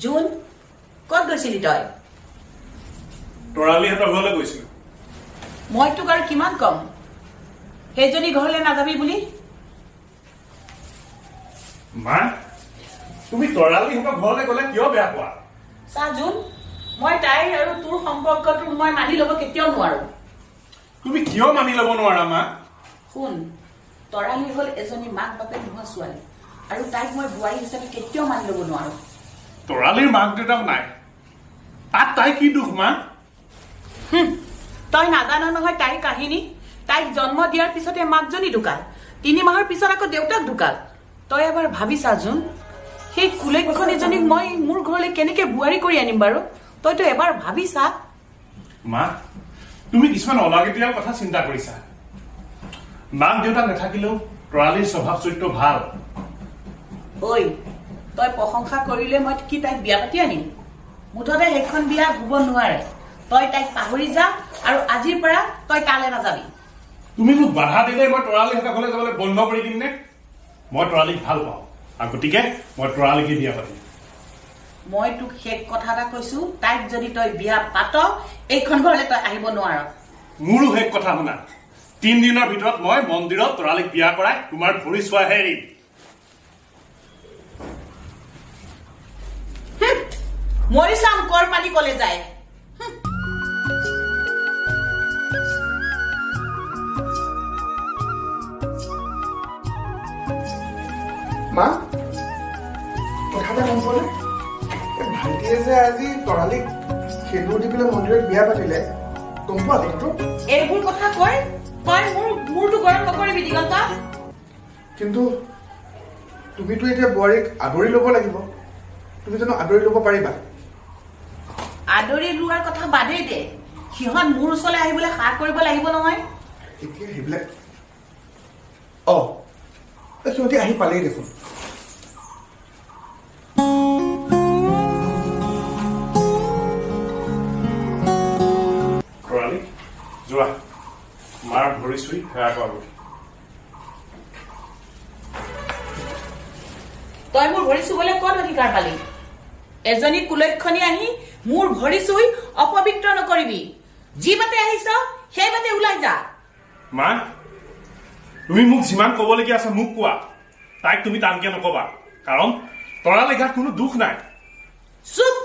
June কত গৈছিলি তই তৰালিহঁতৰ ঘৰলৈ গৈছিলো মই তোক আৰু কিমান কম সেইজনী ঘৰলৈ নাযাবি বুলি মা তুমি তৰালিহঁতৰ ঘৰলৈ গ'লে কিয় বেয়া পোৱা চা জুন মই তাইৰ আৰু তোৰ সম্পৰ্কটো মই মানি ল'ব কেতিয়াও নোৱাৰো তুমি কিয় মানি ল'ব নোৱাৰা মা শুন তৰালি হ'ল এজনী মাক বাপেক নোহোৱা ছোৱালী আৰু তাইক মই বোৱাৰী হিচাপে কেতিয়াও মানি ল'ব নোৱাৰো তৰালিৰ মাক দেউতাক নাই তাত তাই কি দুখ মা তই নাজানো নহয় তাইৰ কাহিনী তাইক জন্ম দিয়াৰ পিছতে মাকজনী ঢুকাল 3 মাহৰ পিছত আকৌ দেউতাক ঢুকাল তই এবাৰ ভাবিছা জোন সেই কুলেক্ষণীজনীক মই মোৰ ঘৰলৈ কেনেকে বোৱাৰী কৰি আনিম বাৰু তইতো এবাৰ ভাবিছা মা তুমি কিছুমান অলাগতিয়াল কথা চিন্তা কৰিছা মাক দেউতাক নাথাকিলেও তৰালিৰ স্বভাৱ চৰিত্ৰ ভাল ঐ তই প্ৰশংসা কৰিলে মই কি তাইক বিয়া পাতি আনিম মুঠতে সেইখন বিয়া হ'ব নোৱাৰে তই তাইক পাহৰি যা আৰু আজিৰ পৰা তই কালে নাযাবি তুমি মোক বাধা দিলে মই তৰালিহঁতৰ ঘৰলৈ যাবলৈ বন্ধ কৰি দিম নে মই তৰালিক ভাল পাওঁ আৰু গতিকে মই তৰালিকে বিয়া পাতিম মই তোক শেষ কথা এটা কৈছো তাইক যদি তই বিয়া পাত এইখন ঘৰলৈ তই আহিব নোৱাৰ মোৰো শেষ কথা শুনা 3 দিনৰ ভিতৰত মই মন্দিৰত তৰালিক বিয়া কৰাই তোমাৰ ভৰি চোৱাহে এৰিম মৰি চাম কৰ পানী কলে যায় মা কথা এটা গম পোৱা ভাইটিয়ে যে আজি তৰালিক সেন্দুৰ দি পেলাই মন্দিৰত বিয়া পাতিলে গম পোৱা কথাটো এইবোৰ কথা কয় তই মোৰটো গৰম নকৰিবি দিগন্ত কিন্তু তুমিতো এতিয়া বোৱাৰীক আদৰি ল'ব লাগিব তুমি জানো আদৰি ল'ব পাৰিবা আদৰি লোৱাৰ কথা বাদেই দে সিহঁত মোৰ ওচৰলৈ আহিবলৈ সাৰ কৰিব লাগিব নহয় এতিয়া সেইবিলাক সিহঁতি আহি পালেই দেখোন তৰালি যোৱা মাৰ ভৰি চুই সেৱা কৰা তই মোৰ ভৰি চুবলৈ ক'ত অধিকাৰ পালি এজনী কুলক্ষণী আহি মোৰ ভৰি চুই অপবিত্ৰ নকৰিবি যি বাটে আহিছ সেই বাটে ওলাই যা মা তুমি মোক যিমান ক'বলগীয়া আছে মোক কোৱা তাইক তুমি টানকে নকবা কাৰণ তৰালি গাত কোনো দুখ নাই চুপ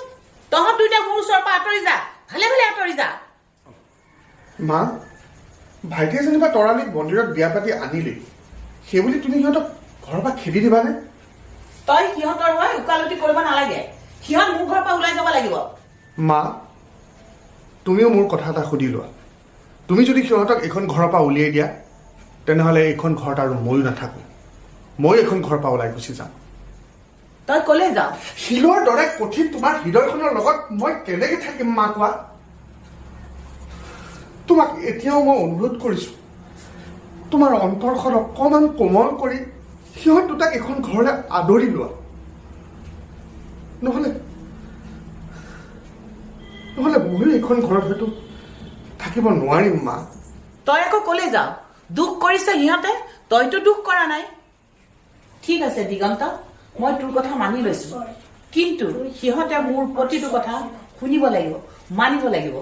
তহঁত দুইটা মোৰ ওচৰৰ পৰা আঁতৰি যা ভালে ভালে আঁতৰি যা মা ভাইটিয়ে যেনিবা তৰালিক মন্দিৰত বিয়া পাতি আনিলে সেইবুলি তুমি সিহঁতক ঘৰৰ পৰা খেদি দিবানে তই সিহঁতৰ হৈ উকালতি কৰিব নালাগে সিহঁত মোৰ ঘৰৰ পৰা ওলাই যাব লাগিব মা তুমিও মোৰ কথা এটা সুধি লোৱা তুমি যদি সিহঁতক এইখন ঘৰৰ পৰা উলিয়াই দিয়া তেনেহ'লে এইখন ঘৰত আৰু ময়ো নাথাকো মই এইখন ঘৰৰ পৰা ওলাই গুচি যাম তই কলে যা শিলৰ দৰে কঠিন তোমাৰ হৃদয়খনৰ লগত মই কেনেকে থাকিম মা কোৱা তোমাক এতিয়াও মই অনুৰোধ কৰিছো তোমাৰ অন্তৰখন অকমান কোমল কৰি সিহঁত দুটাক এখন ঘৰলৈ আদৰি লোৱা নহলে ময়ো এইখন ঘৰত হয়তো থাকিব নোৱাৰিম মা তই আকৌ কলে যা দুখ কৰিছে সিহঁতে তইতো দুখ কৰা নাই ঠিক আছে দিগন্ত মই তোৰ কথা মানি লৈছো কিন্তু সিহঁতে মোৰ প্ৰতিটো কথা শুনিব লাগিব মানিব লাগিব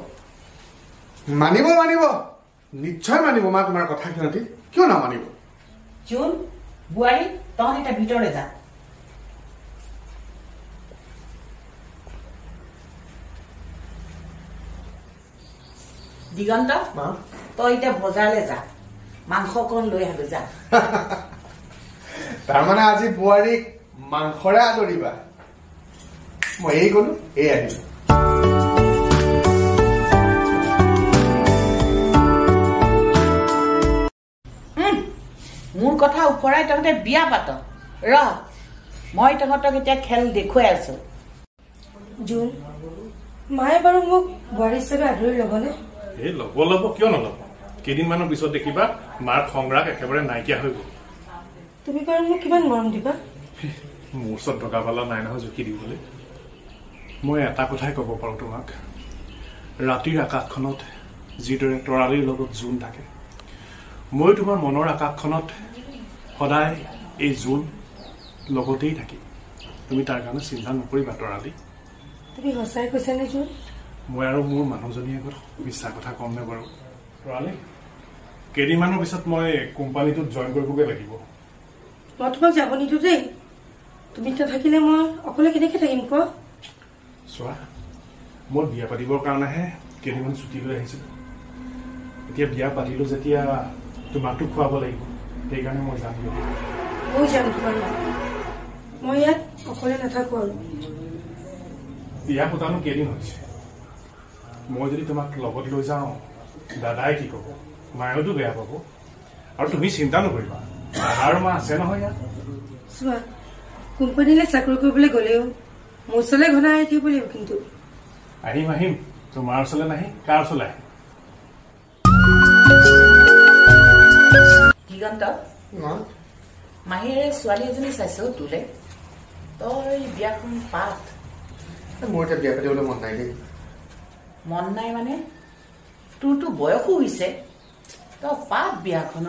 মানিব নিশ্চয় মানিব মা তোমাৰ কথা সিহঁতি কিয় নামানিব জোন বোৱাৰী তহঁত এটা ভিতৰলৈ যা দিগন্ত তই এতিয়া বজাৰলৈ যা মাংস অকণ লৈ আহিব যা তাৰমানে আজি বোৱাৰীক মাংসৰে আদৰিবা মই এই গলো এই আহিলো মোৰ কথা ওপৰাই তহঁতে বিয়া পাত ৰহ মই তহঁতক এতিয়া খেল দেখুৱাই আছো জোন মায়ে বাৰু মোক বোৱাৰী হিচাপে আদৰি ল'বনে এই ল'ব কিয় নল'ব কেইদিনমানৰ পিছত দেখিবা মাৰ খংৰাগ একেবাৰে নাইকিয়া হৈ গ'ল তুমি বাৰু মোক কিমান মৰম দিবা মোৰ ওচৰত টকা পালা নাই নহয় জুখি দিবলৈ মই এটা কথাই ক'ব পাৰোঁ তোমাক ৰাতিৰ আকাশখনত যিদৰে তৰালিৰ লগত জোন থাকে মই তোমাৰ মনৰ আকাশখনত সদায় এই জোন লগতেই থাকিম তুমি তাৰ কাৰণে চিন্তা নকৰিবা তৰালি তুমি সঁচাই কৈছানে জোন? মই আৰু মোৰ মানুহজনীৰ আগত মিছা কথা কম নে বাৰু? তৰালি, কেইদিনমানৰ পিছত মই কোম্পানীটোত জইন কৰিবগৈ লাগিব। মই তোমাক যাব নিদিওঁ দেই। তুমি নাথাকিলে মই অকলে কেনেকৈ থাকিম কোৱা? চোৱা, মই বিয়া পাতিবৰ কাৰণেহে কেইদিনমান ছুটি লৈ আহিছিলোঁ। এতিয়া বিয়া পাতিলোঁ যেতিয়া তোমাকতো খুৱাব লাগিব, সেইকাৰণে মই যাম। মই যাম তোমাৰ লগত। মই ইয়াত অকলে নাথাকোঁ আৰু। বিয়া পতানো কেইদিন হৈছে? মই যদি তোমাক লগত লৈ যাওঁ দাদাই কি ক'ব, মায়েওতো বেয়া পাব। আৰু তুমি চিন্তা নকৰিবা, দাদা আৰু মা আছে নহয় ইয়াত। চোৱা, কোম্পানীলৈ চাকৰি কৰিবলৈ গ'লেও মোৰ ওচৰলৈ ঘনাই আহি থাকিব লাগিব। কিন্তু আহিম তোমাৰ ওচৰলৈ নাহি কাৰ ওচৰলৈ আহিম? দিগন্ত, মাহীৰে ছোৱালী এজনী চাইছো তোলে। তই বিয়াখন পাত। মোৰ এতিয়া বিয়া পাতিবলৈ মন নাই দেই। মন নাই মানে? তোৰতো বয়সো হৈছে, তই পাত বিয়াখন।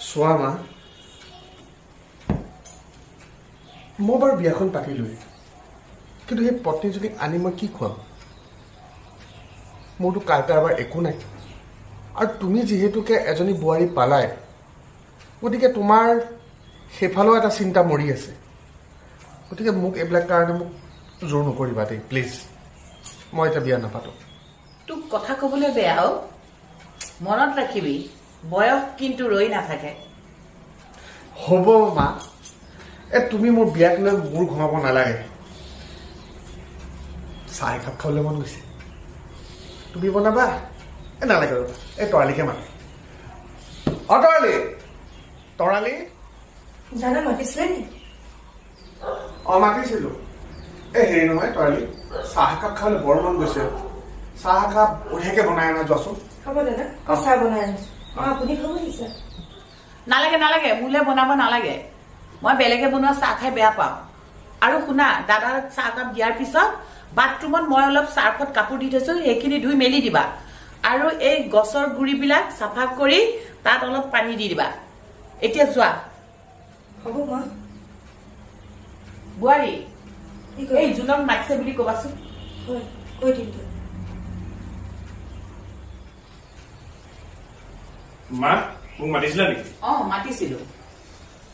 চোৱা মা, মই বাৰু বিয়াখন পাতিলোৱেই, কিন্তু সেই পত্নীজনীক আনি মই কি খুৱাম? মোৰতো কাৰবাৰ একো নাই। আৰু তুমি যিহেতুকে এজনী বোৱাৰী পালাই, গতিকে তোমাৰ সেইফালেও এটা চিন্তা মৰি আছে। গতিকে মোক এইবিলাক কাৰণে মোক জোৰ নকৰিবা দেই, প্লিজ। মই এতিয়া বিয়া নাপাতো। তোক কথা কবলৈ বেয়া, মনত ৰাখিবি, বয়স কিন্তু ৰৈ নাথাকে। হ'ব মা, তুমি মোৰ বিয়াক লৈ মোৰ ঘমাব নালাগে। চাহ একাপ খাবলৈ মন গৈছে, তুমি বনাবা? নালাগে ৰবা, তৰালিকে মানে। তৰালি জানা মাতিছিলে নি? মাতিছিলো। হেৰি নহয় তৰালি, চাহ একাপ খাবলৈ বৰ মন গৈছে। চাহ একাপ বঢ়িয়াকে বনাই আনা যোৱাচোন। হ'ব দাদা, চাহ বনাই আনিছো। আপুনি খাব দিছে? নালাগে, মোলৈ বনাব নালাগে। মই বেলেগে বনোৱা চাহ খাই বেয়া পাওঁ। আৰু শুনা, দাদাক চাহ কাপ দিয়াৰ পিছত বাথৰুমত মই অলপ চাৰ্ফত কাপোৰ দি থৈছো, সেইখিনি ধুই মেলি দিবা। আৰু এই গছৰ গুৰিবিলাক চাফা কৰি তাত অলপ পানী দি দিবা। এতিয়া যোৱা। হ'ব মা। বোৱাৰী, এই জোনক মাতিছে বুলি কবাচোন। হয়, কৈ দিম। মা, মোক মাতিছিলা নেকি? মাতিছিলো।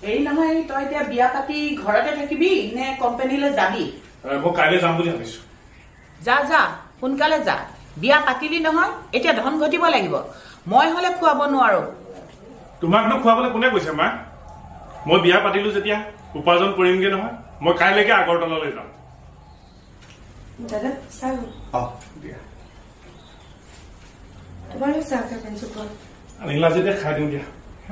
হেৰি নহয়, তই এতিয়া বিয়া পাতি ঘৰতে থাকিবি নে কোম্পানীলৈ যাবি? মই কাইলৈ যাম বুলি ভাবিছো। যা, সোনকালে যা। বিয়া পাতিলি নহয়, এতিয়া ধন ঘটিব লাগিব। মই হলে খুৱাব নোৱাৰো। তোমাকনো খুৱাবলৈ কোনে কৈছে মা? মই বিয়া পাতিলো যেতিয়া উপাৰ্জন কৰিমগে নহয়। মই কাইলৈকে আগৰতলালৈ যাম। দাদা, চাহ দিয়া। তোমালোক চাহ খাই পেঞ্চো পোৱা আনিলা যেতিয়া খাই দিওঁ দিয়া।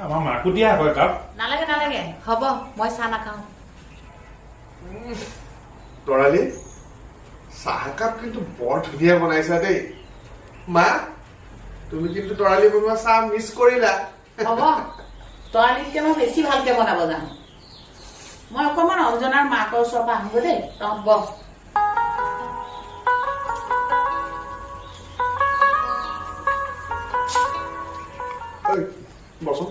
আমাৰ মাকো দিয়া আকৌ একাপ। নালাগে, হ'ব, মই চাহ নাখাওঁ। তৰালি, চাহ একাপ কিন্তু বৰ ধুনীয়া বনাইছা দেই। মা, তুমি কিন্তু তৰালি বনোৱা চাহ মিছ কৰিলা। হ'ব, তৰালিতকে মই বেছি ভালকে বনাব জানো। মই অকমান অঞ্জনাৰ মাকৰ ওচৰৰ পৰা আহোঁ দেই। তহঁত বহ। বচোন।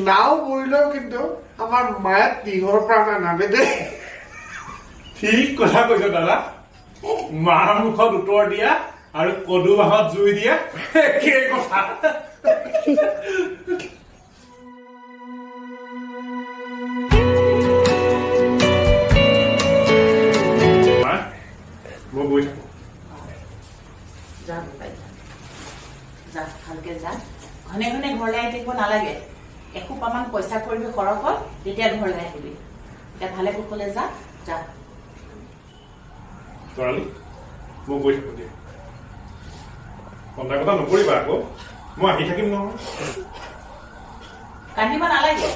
নাও বুৰিলেও কিন্তু আমাৰ মায়ে তিহৰ পৰা নামে দেই। ঠিক কথা কৈছ দাদা। মাৰ মুখত উত্তৰ দিয়া আৰু কদু মাহত জুই দিয়া একেই কথা। মই গৈ থাকো। যা, ভালকে যা। ঘনে ঘৰলৈ আহি থাকিব নালাগে। এসোপামান পইচা কৰিবি সৰহত, তেতিয়া ঘৰলৈ আহিবি। এতিয়া ভালে কুশলে যা। তৰালি, মই গৈ থাকো দিয়া। কন্দা কথা নকৰিবা আকৌ, মই আহি থাকিম নহয়। কান্দিব নালাগে।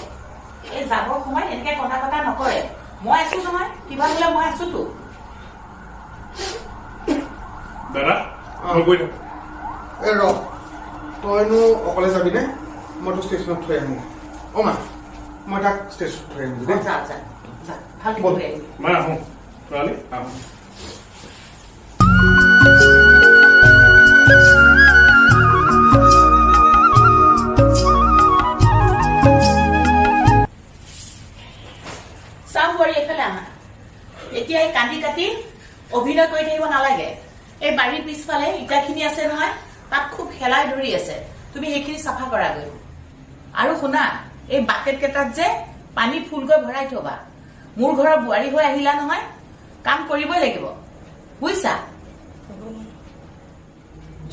এই যাবৰ সময়ত এনেকে কন্দা কথা নকৰে। মই আছো নহয়, কিবা হলে মই আছোতো। দাদা, মই গৈ থাকো। তইনো অকলে যাবিনে? মইতো ষ্টেচনত থৈ আহিম। মা, মই তাক ষ্টেচনত থৈ আহিম দেই। যা, ভালকে থৈ আহিবি। মা, আহো। তৰালি, আহো। ৰাতি অভিনয় কৰি থাকিব নালাগে এই বাৰীৰ পিছফালে ইটাখিনি আছে নহয় তাত খুব হেলাই ধৰি আছে তুমি সেইখিনি চাফা কৰাগৈ আৰু শুনা এই বাকেট কেটাত যে পানী ফুলকৈ ভৰাই থবা মোৰ ঘৰৰ বুৱাৰী হৈ আহিলা নহয় কাম কৰিবই লাগিব বুইছা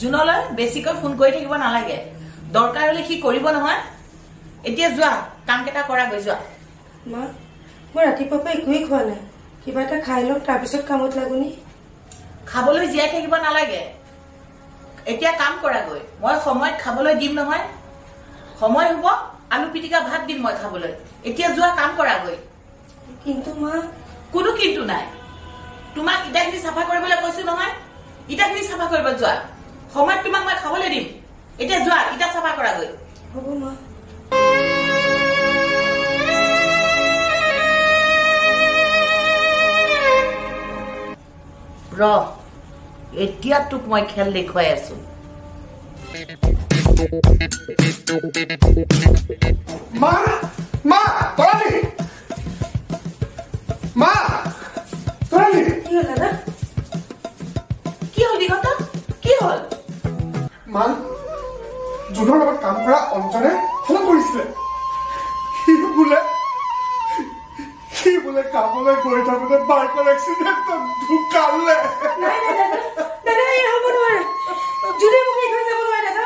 জুনলৈ বেছিকৈ ফোন কৰি থাকিব নালাগে দৰকাৰ হলে সি কৰিব নহয় এতিয়া যোৱা কাম কেটা কৰাগৈ যোৱা মা মই ৰাতিপুৱাৰ পৰা একোৱেই খোৱা নাই কিবা এটা খাই লওঁ তাৰপিছত কামত লাগুনি খাবলৈ জীয়াই থাকিব নালাগে এতিয়া কাম কৰাগৈ মই সময়ত খাবলৈ দিম নহয় সময় হ'ব আলু পিটিকা ভাত দিম মই খাবলৈ এতিয়া যোৱা কাম কৰাগৈ কিন্তু মা কোনো কিন্তু নাই তোমাক ইটাখিনি চাফা কৰিবলৈ কৈছো নহয় ইটাখিনি চাফা কৰিব যোৱা সময়ত তোমাক মই খাবলৈ দিম এতিয়া যোৱা ইটা চাফা কৰাগৈ হ'ব মা ৰ এতিয়া তোক মই খেল দেখুৱাই আছো মা মা তৰালি মা তৰালি কি হ'ল দাদা কি হ'ল দিগন্ত কি হ'ল মা জুনৰ লগত কাম কৰা অঞ্জনে ফোন কৰিছিলে সি বোলে কামলৈ গৈ থাকোঁতে বাইকৰ এক্সিডেণ্টত ঢুকালে নাই নাই দাদা দাদা এই হ'ব নোৱাৰে জুনে মোক এই থৈ যাব নোৱাৰে দাদা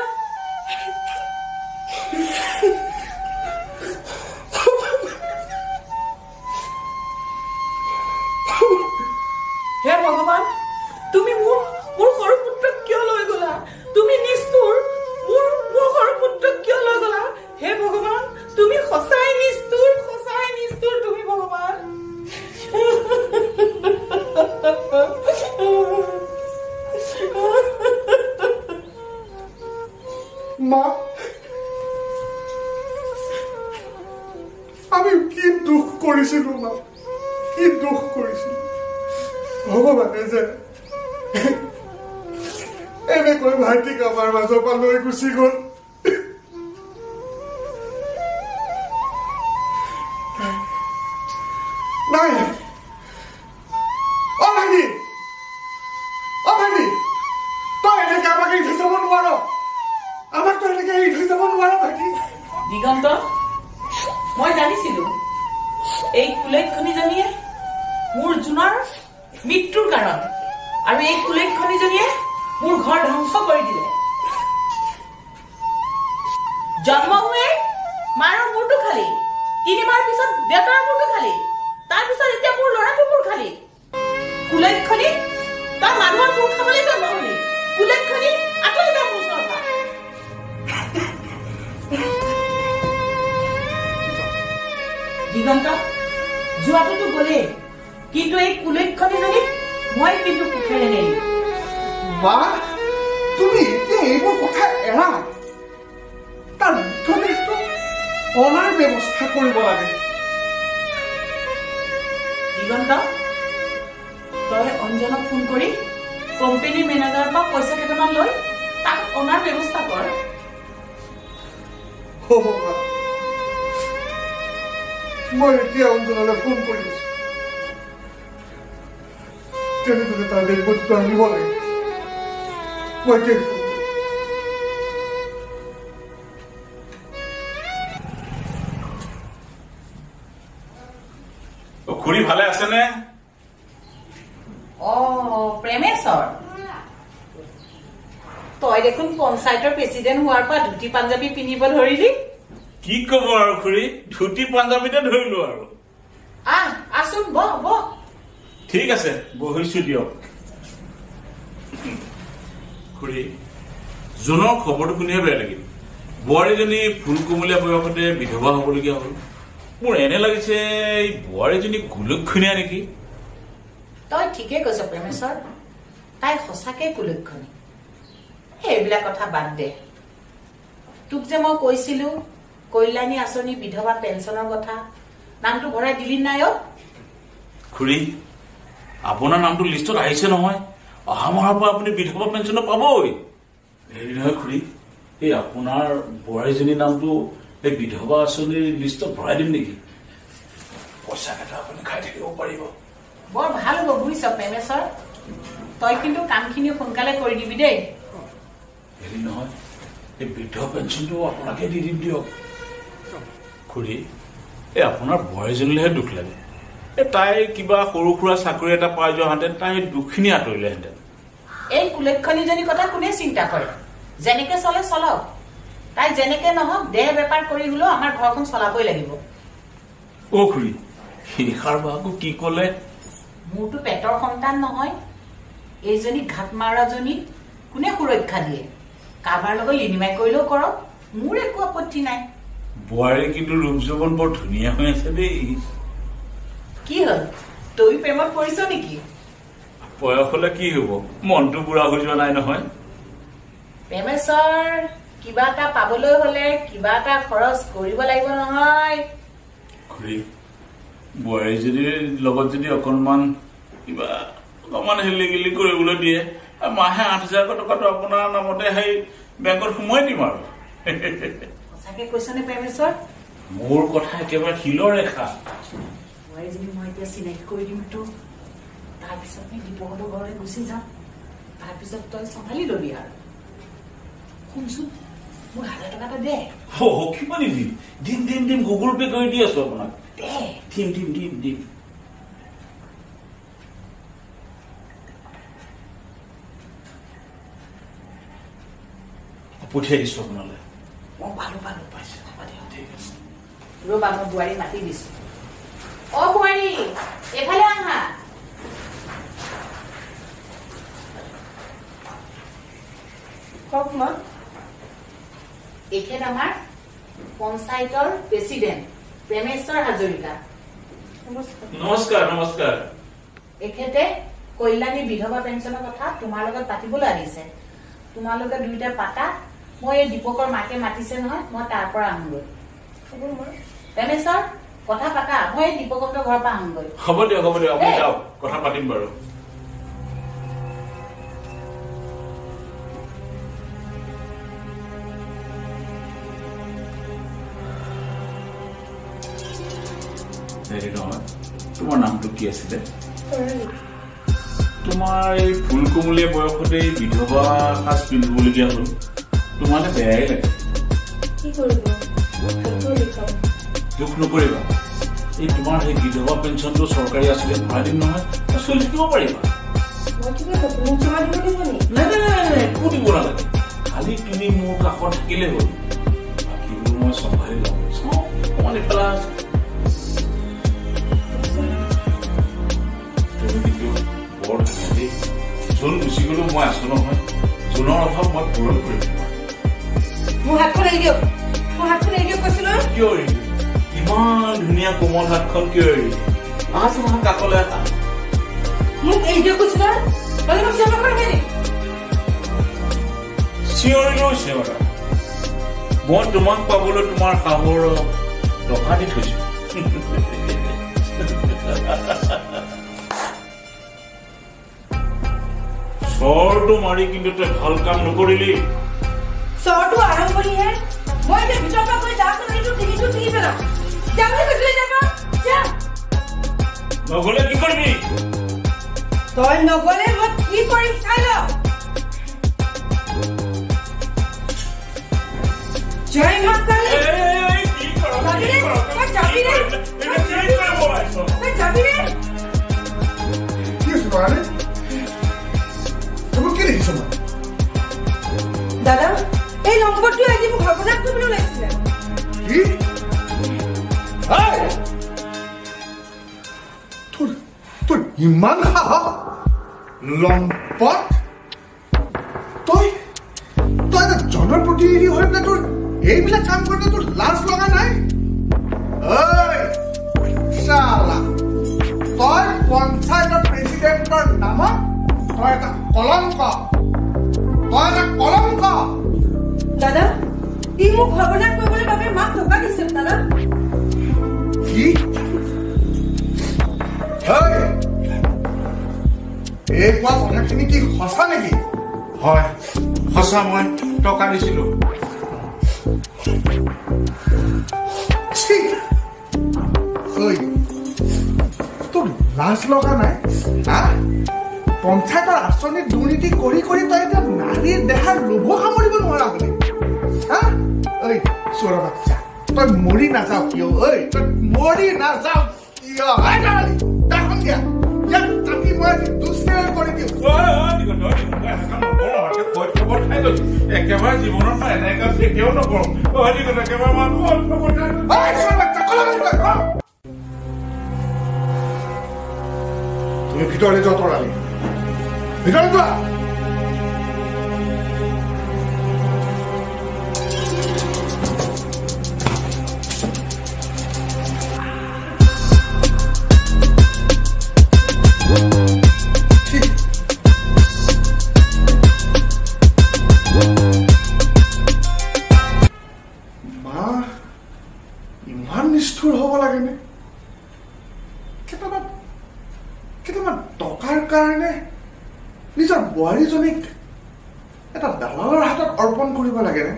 হে ভগৱান তুমি মোৰ সৰু পুত্ৰক কিয় লৈ গলা তুমি নিষ্ঠুৰ মোৰ সৰু পুত্ৰক কিয় লৈ গলা হে ভগৱান তুমি সঁচাই নিষ্ঠুৰ তুমি ভগৱান মা আমি কি দুখ কৰিছিলো মা কি দুখ কৰিছিলো ভগৱানে যে এনেকৈ ভাইটিক আমাৰ মাজৰ পৰা লৈ গুচি গ'ল নাই অ ভাইটি তই এনেকে আমাক এৰি থৈ যাব নোৱাৰ আমাক তই এনেকে এৰি থৈ যাব নোৱাৰ ভাইটি দিগন্ত মই জানিছিলো এই কুলেক্ষণীজনীয়ে মোৰ জুনৰ মৃত্যুৰ কাৰণ আৰু এই কুলেক্ষণীজনীয়ে মোৰ ঘৰ ধ্বংস কৰি দিলে জন্ম হৈ মাৰৰ মূৰটো খালি 3 মাহৰ পিছত দেউতাৰ মূৰটো খালি তাৰপিছত এতিয়া মোৰ ল'ৰাটো মূৰ খালি কুলেক্ষণী তই মানুহৰ মূৰ খাবলৈ জন্ম হলি কুলেক্ষণী আঁতৰি যা মোৰ ওচৰৰ পৰা দিগন্ত যোৱাটোতো গ'লেই কিন্তু এই কুলেক্ষণীজনীক মই কিন্তু সুখেৰে নেৰিম মা তুমি এতিয়া এইবোৰ কথা এৰা তাৰ মৃতদেহটো অনাৰ ব্যৱস্থা কৰিব লাগে দিগন্ত তই অঞ্জনক ফোন কৰি কোম্পানীৰ মেনেজাৰৰ পৰা পইচা কেইটামান লৈ তাক অনাৰ ব্যৱস্থা কৰ হ'ব মা মই এতিয়া অঞ্জনলৈ ফোন কৰি আছো তেনেদৰে তাৰ দেশবস্তুটো আনিব লাগে মই এতিয়া খুৰী ভালে আছে নে প্ৰেমেশ্বৰ তই দেখোন পঞ্চায়তৰ প্ৰেচিডেণ্ট হোৱাৰ পৰা ধুতি পাঞ্জাবী পিন্ধিব ধৰিলি কি কব আৰু খুৰী ধুতি পাঞ্জাবীতে ধৰিলো আৰু আছোন বহ ঠিক আছে বহিছো দিয়ক খুৰী জুনৰ খবৰটো শুনিহে বেয়া লাগিল বোৱাৰীজনী ফুল কোমলীয়া বয়সতে বিধৱা হবলগীয়া হল মোৰ এনে লাগিছে এই বোৱাৰীজনী কুলক্ষণীয়া নেকি তই ঠিকে কৈছ প্ৰেমেশ্বৰ তাই সঁচাকে কুলক্ষণী সেইবিলাক কথা বাদ দে তোক যে মই কৈছিলো কল্যাণী আঁচনি বিধৱা পেঞ্চনৰ কথা নামটো ভৰাই দিলি নাই খুৰী আপোনাৰ নামটো লিষ্টত আহিছে নহয় অহা মাহৰ পৰা আপুনি বিধৱা পেঞ্চন পাবই হেৰি নহয় খুৰী এই আপোনাৰ বোৱাৰীজনীৰ নামটো এই বিধৱা আঁচনিৰ লিষ্টত ভৰাই দিম নেকি পইচা কেইটা আপুনি খাই থাকিব পাৰিব বৰ ভাল হ'ব বুজিছ প্ৰেমেশ্বৰ তই কিন্তু কামখিনি সোনকালে কৰি দিবি দেই হেৰি নহয় এই বৃদ্ধ পেঞ্চনটো আপোনাকে দি দিম দিয়ক খুৰী এই আপোনাৰ বোৱাৰীজনীলেহে দুখ লাগে তাই কিবা সৰু সুৰা চাকৰি এটা পাই যোৱাহেঁতেন তাই দুখখিনি আঁতৰিলেহেঁতেন এই কুলেক্ষণীজনীৰ কথা কোনে চিন্তা কৰে যেনেকে চলে চলক তাই যেনেকে নহওক দেহ বেপাৰ কৰি হলেও আমাৰ ঘৰখন চলাবই লাগিব খুৰী শিখাৰ বাকো কি কলে মোৰতো পেটৰ সন্তান নহয় এইজনী ঘাট মাৰাজনী কোনে সুৰক্ষা দিয়ে কাৰোবাৰ লগত লিনিমাই কৰিলেও কৰক মোৰ একো আপত্তি নাই বোৱাৰী কিন্তু ৰূপ যৌৱন বৰ ধুনীয়া হৈ আছে দেই কি হল তই প্ৰেমত পৰিছ নেকি বয়স হলে কি হব মনটো বুঢ়া হৈ যোৱা নাই নহয় প্ৰেমেশ্বৰ কিবা এটা পাবলৈ হলে কিবা এটা খৰচ কৰিব লাগিব নহয় খুৰী বোৱাৰীজনীৰ লগত যদি অকণমান কিবা অকণমান হেলিগিলি কৰিবলৈ দিয়ে মাহে 8,000 টকাটো আপোনাৰ নামতে সেই বেংকত সোমাই দিম আৰু সঁচাকে কৈছনে প্ৰেমেশ্বৰ মোৰ কথা একেবাৰে শিলৰ ৰেখা বোৱাৰীজনী মই এতিয়া চিনাকি কৰি দিমতো তাৰপিছত মই দীপকহঁতৰ ঘৰলৈ গুচি যাম তাৰপিছত তই চম্ভালি লবি আৰু শুনচোন মোৰ 1,000 টকা এটা দে কিমান দিম গুগল পে কৰি দি আছো আপোনাক দিম পঠিয়াই দিছো আপোনালৈ পালো পাইছে ঠিক আছে ৰবা মই বোৱাৰী মাতি দিছো বোৱাৰী এফালে আহা কওক মা এখেত আমাৰ পঞ্চায়তৰ প্ৰেচিডেণ্ট প্ৰেমেশ্বৰ হাজৰিকা নমস্কাৰ এখেতে কল্যাণী বিধৱা পেঞ্চনৰ কথা তোমাৰ লগত পাতিবলৈ আহিছে তোমালোকে দুইটা পাতা মই এই দীপকৰ মাকে মাতিছে নহয় মই তাৰ পৰা আহোগৈ প্ৰেমেশ্বৰ কথা পাতা মই এই দীপকহঁতৰ ঘৰৰ পৰা আহোগৈ হ'ব দিয়ক আপুনি যাওক কথা পাতিম বাৰু হেৰি নহয় তোমাৰ নামটো কি আছিলে তোমাৰ এই ফুল কোমলীয়া বয়সতে বিধৱা সাজ পিন্ধিবলগীয়া হল তোমালে বেয়াই লাগে দুখ নকৰিবা এই তোমাৰ সেই বিধৱা পেঞ্চনটো চৰকাৰী আছিলে ভৰাই দিম নহয় চলি থাকিব পাৰিবা একো দিব নালাগে খালি তুমি মোৰ কাষত থাকিলে হ'ল বাকীবোৰ মই চম্ভালি লওঁ অকমান এইফালে বৰ ধুনীয়া জোন গুচি গলেও মই আছো নহয় জোনৰ অভাৱ মই পূৰণ কৰিম মোৰ হাতখন এৰি দিয়ক কৈছিলো কিয় এৰি ইমান ধুনীয়া কোমল হাতখন কিয় এৰি তোমাৰ কাষলৈ এটা মোক এৰি দিয়ক কৈছিলো চিঞৰিলেও চিঞৰা মই তোমাক পাবলৈ তোমাৰ শাহুৰ টকা দি থৈছো চৰটো মাৰি কিন্তু তই ভাল কাম নকৰিলি চৰটো আৰম্ভণিহে মই এতিয়া ভিতৰৰ পৰা গৈ যাওঁতে টিভিটো ছিঙি পেলাম নগলে কি কৰিবি তই নগলে মই কি কৰিম চাই ল জয় মা কালী দাদা এই নম্বৰটো আজি মোক সৰ্বনাশ কৰিবলৈ ওলাইছিলে তোৰ ইমান সাহস লম্পট তই এটা জনৰ প্ৰতিনিধি হৈ পেলাই তোৰ এইবিলাক কাম কৰোঁতে তোৰ লাজ লগা নাই তই পঞ্চায়তৰ প্ৰেচিডেণ্টৰ নামত তই এটা কলংক দাদা ই মোক সৰ্বনাশ কৰিবলৈ বাবে মাক ধোকা দিছিল দাদা কি এই কোৱা কথাখিনি কি সঁচা নেকি হয় সঁচা মই টকা দিছিলো তোৰ লাজ লগা নাই পঞ্চায়তৰ আঁচনিত দুৰ্নীতি কৰি কৰি তই এতিয়া নাৰীৰ দেহাৰ লোভ সামৰিব নোৱাৰা হলি ঐ চোৰা বাচ্চা তই মৰি নাযাও কিয় তই মৰি নাযাও কিয় দেখোন দিয়া ইয়াক তাকি মই আজি দুষ্কেৰ কৰি দিওঁ একেবাৰে জীৱনত এনেকা কেতিয়াও নকৰো তুমি ভিতৰলৈ যোৱা তৰালি ভিতৰলৈ যোৱা ইমান নিষ্ঠুৰ হ'ব লাগেনে কেইটামান টকাৰ কাৰণে নিজৰ বোৱাৰীজনীক এটা দালালৰ হাতত অৰ্পণ কৰিব লাগেনে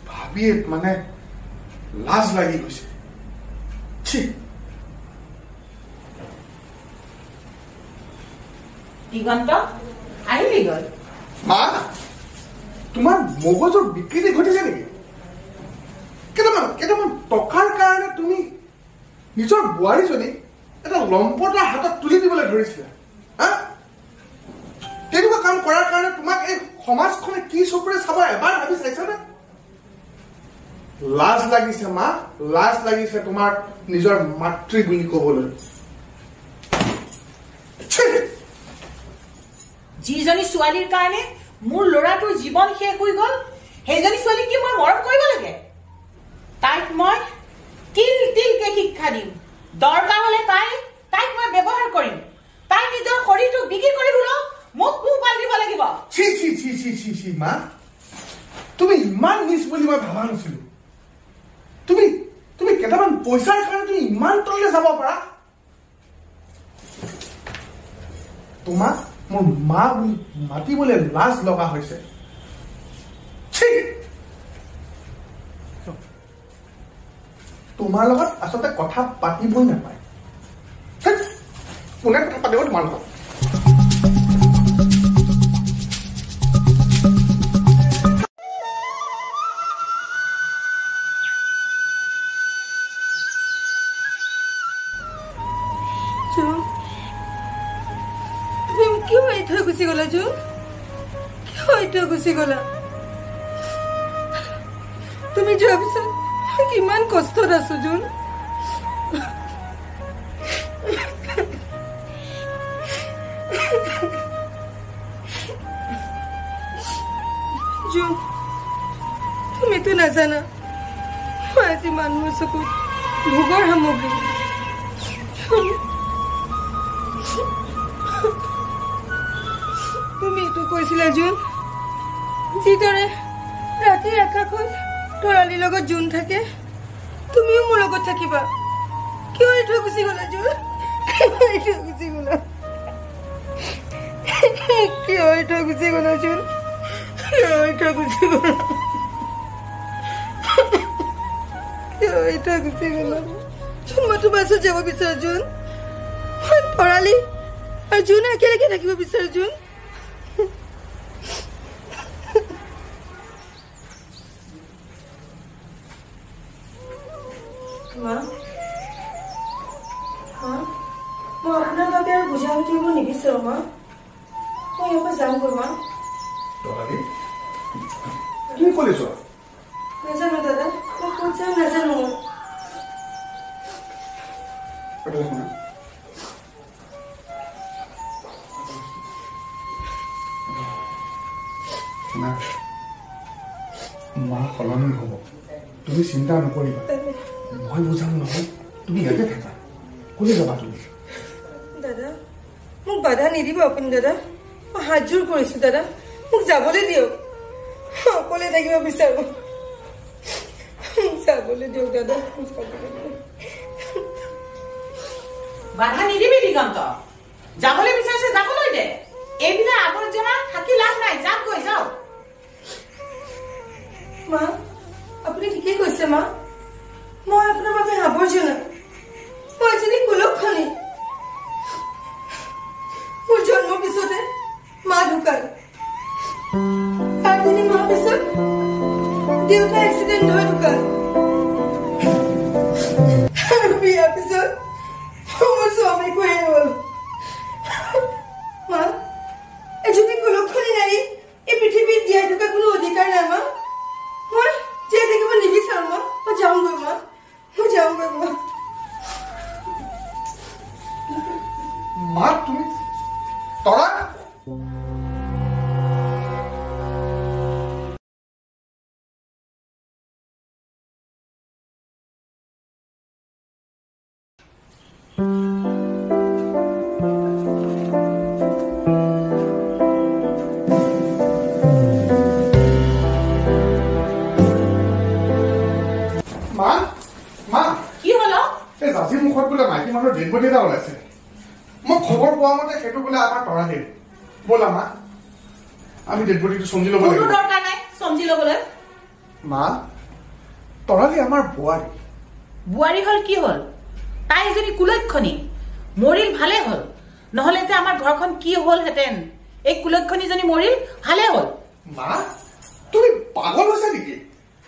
ভাবিয়ে মানে লাজ লাগি গৈছে দিগন্ত আহিলি গল মা তোমাৰ মগজৰ বিকৃতি ঘটিছে নেকি কেইটামান টকাৰ কাৰণে তুমি নিজৰ বোৱাৰীজনীক এটা লম্পটাৰ হাতত তুলি দিবলৈ ধৰিছিলা তেনেকুৱা কাম কৰাৰ কাৰণে তোমাক এই সমাজখনে কি চকুৰে চাব এবাৰ ভাবি চাইছানে লাজ লাগিছে মা লাজ লাগিছে তোমাৰ নিজৰ মাতৃ বুলি কবলৈ যিজনী ছোৱালীৰ কাৰণে মোৰ ল'ৰাটোৰ জীৱন শেষ হৈ গল সেইজনী ছোৱালীক কি মই মৰম কৰিব লাগে তাইক মই তিল তিলকে শিক্ষা দিম দৰকাৰ হলে তাইক মই ব্যৱহাৰ কৰিম তাই নিজৰ শৰীৰটো বিক্ৰী কৰি হলেও মোক পোহপাল দিব লাগিব ছি মা তুমি ইমান নিজ বুলি মই ভাবা নাছিলো তুমি কেইটামান পইচাৰ কাৰণে তুমি ইমান তললৈ যাব পাৰা তোমাক মোৰ মা বুলি মাতিবলৈ লাজ লগা হৈছে তোমাৰ লগত আচলতে কথা পাতিবই নাপায় কোনে কথা পাতিব তোমাৰ লগত গুচি গলা জুন কিয় গুচি গলা তুমি যোৱাৰ পিছত কিমান কষ্টত আছো জুন জুন তুমিতো নাজানা মই আজি মানুহৰ চকুত ভোগৰ সামগ্ৰী তুমি এইটো কৈছিলা জুন যিদৰে ৰাতিৰ আকাশত তৰালিৰ লগত জোন থাকে তুমিও মোৰ লগত থাকিবা কিয় এইটো গুচি গলা জুন কিয় গুচি গলা জুন মই তোমাৰ ওচৰত যাব বিচাৰো জুন তৰালি আৰু জুন একেলগে থাকিব বিচাৰো জুন মই আপোনাৰ বাবে আৰু বুজা উঠিব নিবিচাৰো মা মই ইয়াৰ পৰা যামগৈ মা কি কৰিছ নাজানো দাদা মই ক'ত যাম নাজানো মা সলনি হ'ব তুমি চিন্তা নকৰিবা মই বুজাম নহয় তুমি ইয়াতে থাকা কলৈ যাবা তুমি দাদা মোক বাধা নিদিব আপুনি দাদা মই হাত জোৰ কৰিছো দাদা মোক যাবলৈ দিয়ক অকলে থাকিব বিচাৰো যাবলৈ দিয়ক দাদা বাধা নিদিবি দিগন্ত যাবলৈ বিচাৰিছে যাবলৈ দে এইবিলাক আৱৰ্জনা থাকি লাভ নাই যাওঁগৈ যাওক মা আপুনি ঠিকেই কৈছে মা মই আপোনাৰ বাবে আৱৰ্জনা পিছত দেউতা এক্সিডেণ্ট হৈ ঢুকাল আৰু বিয়াৰ পিছত মোৰ স্বামীকো হ'ল মা এজনী কুলক্ষণী নাৰী এই পৃথিৱীত জীয়াই থকা কোনো অধিকাৰ নাই মা মই জীয়াই থাকিব নিবিচাৰো মা মই যাওঁগৈ মা মা তুমি তৰা জাজিৰ মুখত বোলে মাইকী মানুহৰ ডেড বডি এটা ওলাইছে মই খবৰ পোৱা মতে সেইটো বোলে আমাৰ তৰালীৰ ব'লা মা আমি ডেড বডিটো সমজি ল'ব লাগিব দৰকাৰ নাই সমজি ল'বলৈ মা তৰালী আমাৰ বোৱাৰী হ'ল কি হ'ল তাই এজনী কুলক্ষণী মৰিল ভালে হ'ল নহলে যে আমাৰ ঘৰখন কি হ'লহেঁতেন এই কুলক্ষণীজনী মৰিল ভালে হ'ল মা তুমি পাগল হৈছা নেকি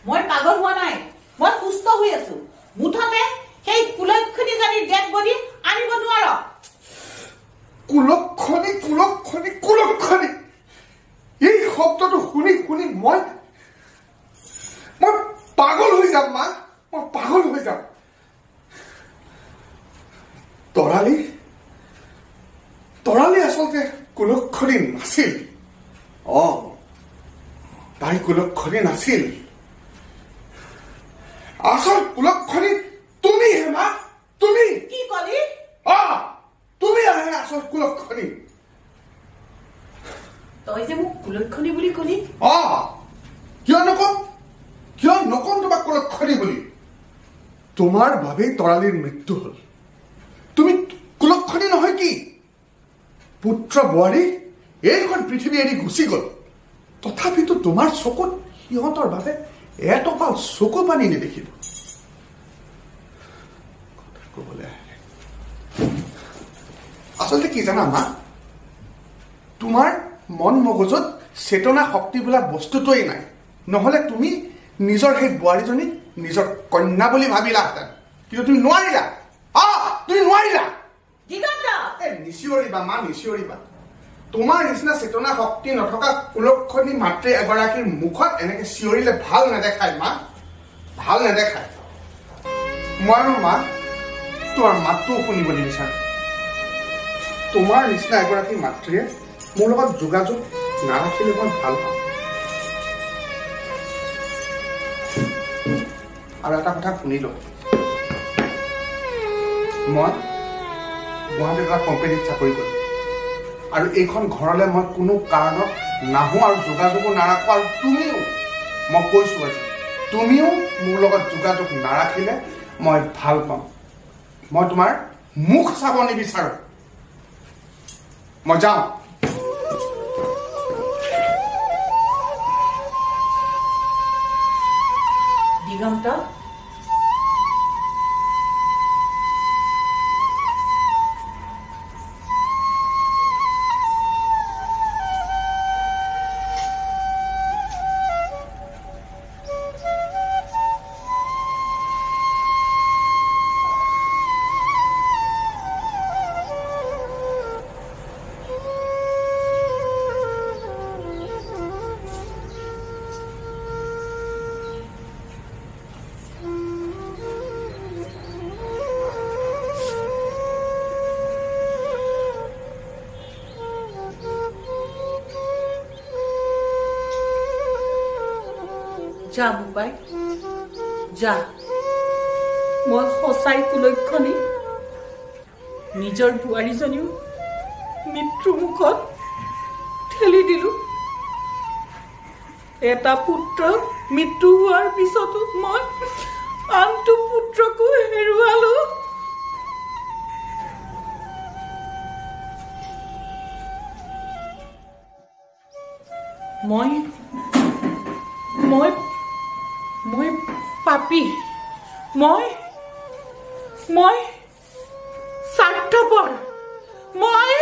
মই পাগল হোৱা নাই মই সুস্থ হৈ আছো মুঠতে সেই কুলক্ষণীজনীৰ ডেড বডি আনিব নোৱাৰ কুলক্ষণী এই শব্দটো শুনি শুনি মই পাগল হৈ যাম মা মই পাগল হৈ যাম তৰালী আচলতে কুলক্ষণী নাছিল তাই কুলক্ষণী নাছিল আচল কুলক্ষণী তুমি হে মা তুমি কি কলি তুমি আহে আচল কুলক্ষণী তই যে মোক কুলক্ষণী বুলি কলি কিয় নকম তোমাক কুলক্ষণী বুলি তোমাৰ বাবেই তৰালীৰ মৃত্যু হল তুমি কুলক্ষণী নহয় কি পুত্ৰ বোৱাৰী এইখন পৃথিৱী এৰি গুচি গল তথাপিতো তোমাৰ চকুত সিহঁতৰ বাবে এটকা চকু পানী নেদেখিব আচলতে কি জানা মা তোমাৰ মন মগজুত চেতনা শক্তি বোলা বস্তুটোৱেই নাই নহলে তুমি নিজৰ সেই বোৱাৰীজনীক নিজৰ কন্যা বুলি ভাবিলাহেঁতেন কিন্তু তুমি নোৱাৰিলা নিচিঞৰিবা মা নিচিঞৰিবা তোমাৰ নিচিনা চেতনা শক্তি নথকা কুলক্ষণী মাতৃ এগৰাকীৰ মুখত এনেকে চিঞৰিলে ভাল নেদেখায় মা ভাল নেদেখায় মই আৰু মা তোমাৰ মাতটোও শুনিব নিবিচাৰো তোমাৰ নিচিনা এগৰাকী মাতৃয়ে মোৰ লগত যোগাযোগ নাৰাখিলে মই ভাল পাওঁ আৰু এটা কথা শুনিলো মই গুৱাহাটীত এটা কোম্পানীত চাকৰি কৰিম আৰু এইখন ঘৰলৈ মই কোনো কাৰণত নাহো আৰু যোগাযোগো নাৰাখো আৰু তুমিও মই কৈছো আজি তুমিও মোৰ লগত যোগাযোগ নাৰাখিলে মই ভাল পাম মই তোমাৰ মুখ চাব নিবিচাৰো মই যাওঁ দিগন্ত যা মুম্বাই যা মই সঁচাই কুলক্ষণী নিজৰ বোৱাৰীজনীও মৃত্যু মুখত ঠেলি দিলো এটা পুত্ৰ মৃত্যু হোৱাৰ পিছতো মই আনটো পুত্ৰকো হেৰুৱালো মই পাপী মই স্বাৰ্থপৰ মই